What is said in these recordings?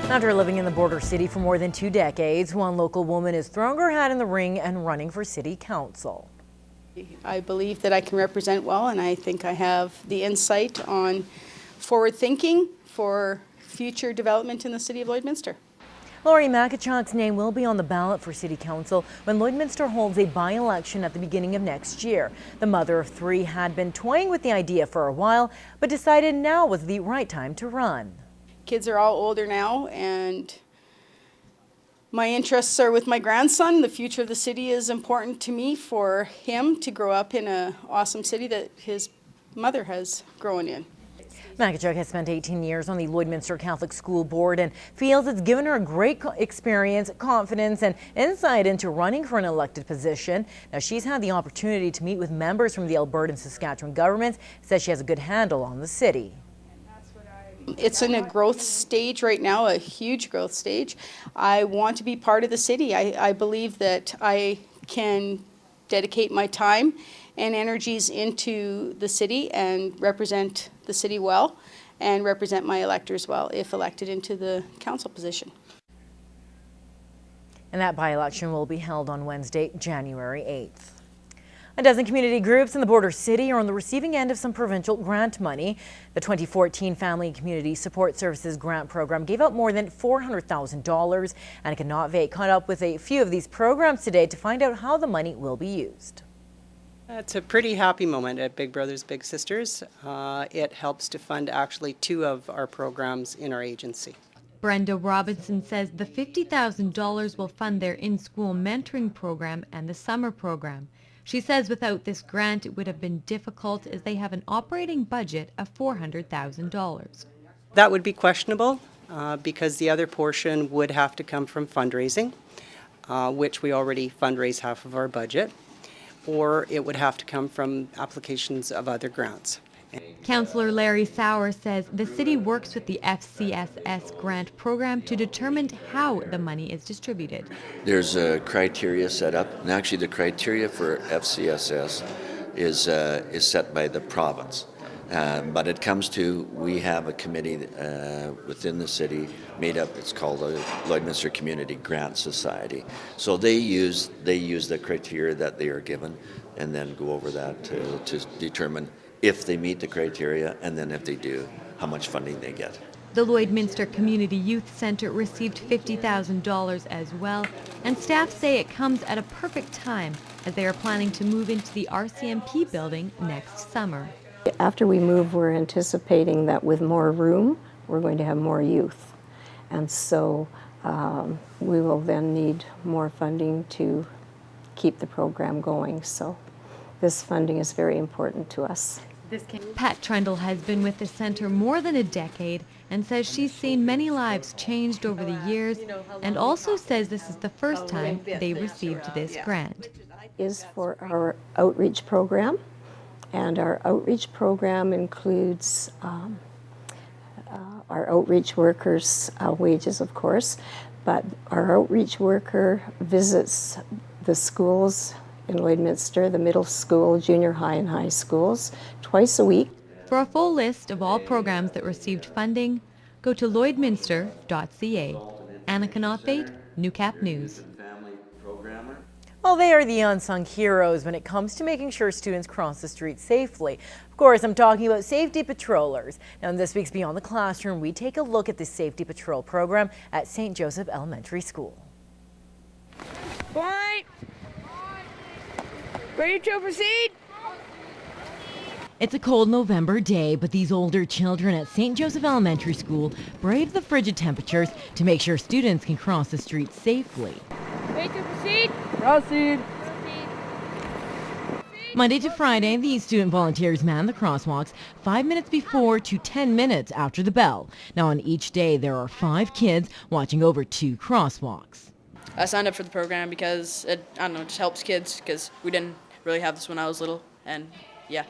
After living in the border city for more than 2 decades, one local woman is throwing her hat in the ring and running for city council. I believe that I can represent well, and I think I have the insight on forward thinking for future development in the city of Lloydminster. Laurie Makichuk's name will be on the ballot for city council when Lloydminster holds a by-election at the beginning of next year. The mother of 3 had been toying with the idea for a while, but decided now was the right time to run. Kids are all older now, and my interests are with my grandson. The future of the city is important to me for him to grow up in an awesome city that his mother has grown in. Makichuk has spent 18 years on the Lloydminster Catholic School Board and feels it's given her great experience, confidence, and insight into running for an elected position. Now, she's had the opportunity to meet with members from the Alberta and Saskatchewan governments, says she has a good handle on the city. It's in a growth stage right now, a huge growth stage. I want to be part of the city. I believe that I can dedicate my time and energies into the city and represent the city well and represent my electors well if elected into the council position. And that by-election will be held on Wednesday, January 8th. A dozen community groups in the border city are on the receiving end of some provincial grant money. The 2014 Family and Community Support Services Grant Program gave out more than $400,000. Annika News caught up with a few of these programs today to find out how the money will be used. It's a pretty happy moment at Big Brothers Big Sisters. It helps to fund actually 2 of our programs in our agency. Brenda Robinson says the $50,000 will fund their in-school mentoring program and the summer program. She says without this grant it would have been difficult as they have an operating budget of $400,000. That would be questionable because the other portion would have to come from fundraising, which we already fundraise half of our budget, or it would have to come from applications of other grants. Councillor Larry Sauer says the city works with the FCSS grant program to determine how the money is distributed. There's a criteria set up, and actually the criteria for FCSS is set by the province. But it comes to, we have a committee within the city made up, it's called the Lloydminster Community Grant Society. So they use the criteria that they are given and then go over that to determine if they meet the criteria, and then if they do, how much funding they get. The Lloydminster Community Youth Centre received $50,000 as well, and staff say it comes at a perfect time as they are planning to move into the RCMP building next summer. After we move, we're anticipating that with more room, we're going to have more youth. And so we will then need more funding to keep the program going. So this funding is very important to us. Pat Trundle has been with the centre more than a decade and says she's seen many lives changed over the years, and also says this is the first time they received this grant. Is for our outreach program, and our outreach program includes our outreach workers' wages, of course, but our outreach worker visits the schools in Lloydminster, the middle school, junior high, and high schools twice a week. For a full list of all programs that received funding, go to lloydminster.ca. Annika News, Newcap News. Well, they are the unsung heroes when it comes to making sure students cross the street safely. Of course, I'm talking about safety patrollers. Now, in this week's Beyond the Classroom, we take a look at the Safety Patrol program at St. Joseph Elementary School. Point. Ready to proceed? It's a cold November day, but these older children at St. Joseph Elementary School brave the frigid temperatures to make sure students can cross the street safely. Ready to proceed? Proceed. Monday to Friday, these student volunteers man the crosswalks 5 minutes before to 10 minutes after the bell. Now, on each day, there are 5 kids watching over 2 crosswalks. I signed up for the program because it, just helps kids, because we didn't really have this when I was little, and yeah,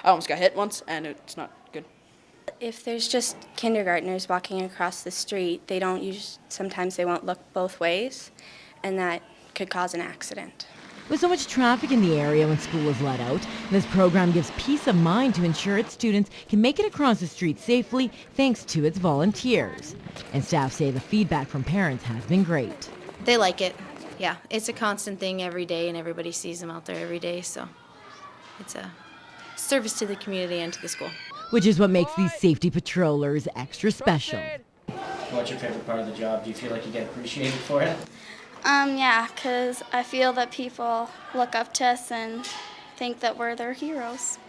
I almost got hit once, and it's not good. If there's just kindergartners walking across the street, they don't sometimes they won't look both ways, and that could cause an accident. With so much traffic in the area when school is let out, this program gives peace of mind to ensure its students can make it across the street safely thanks to its volunteers. And staff say the feedback from parents has been great. They like it. Yeah, it's a constant thing every day and everybody sees them out there every day, so it's a service to the community and to the school. Which is what makes these safety patrollers extra special. What's your favorite part of the job? Do you feel like you get appreciated for it? Yeah, because I feel that people look up to us and think that we're their heroes.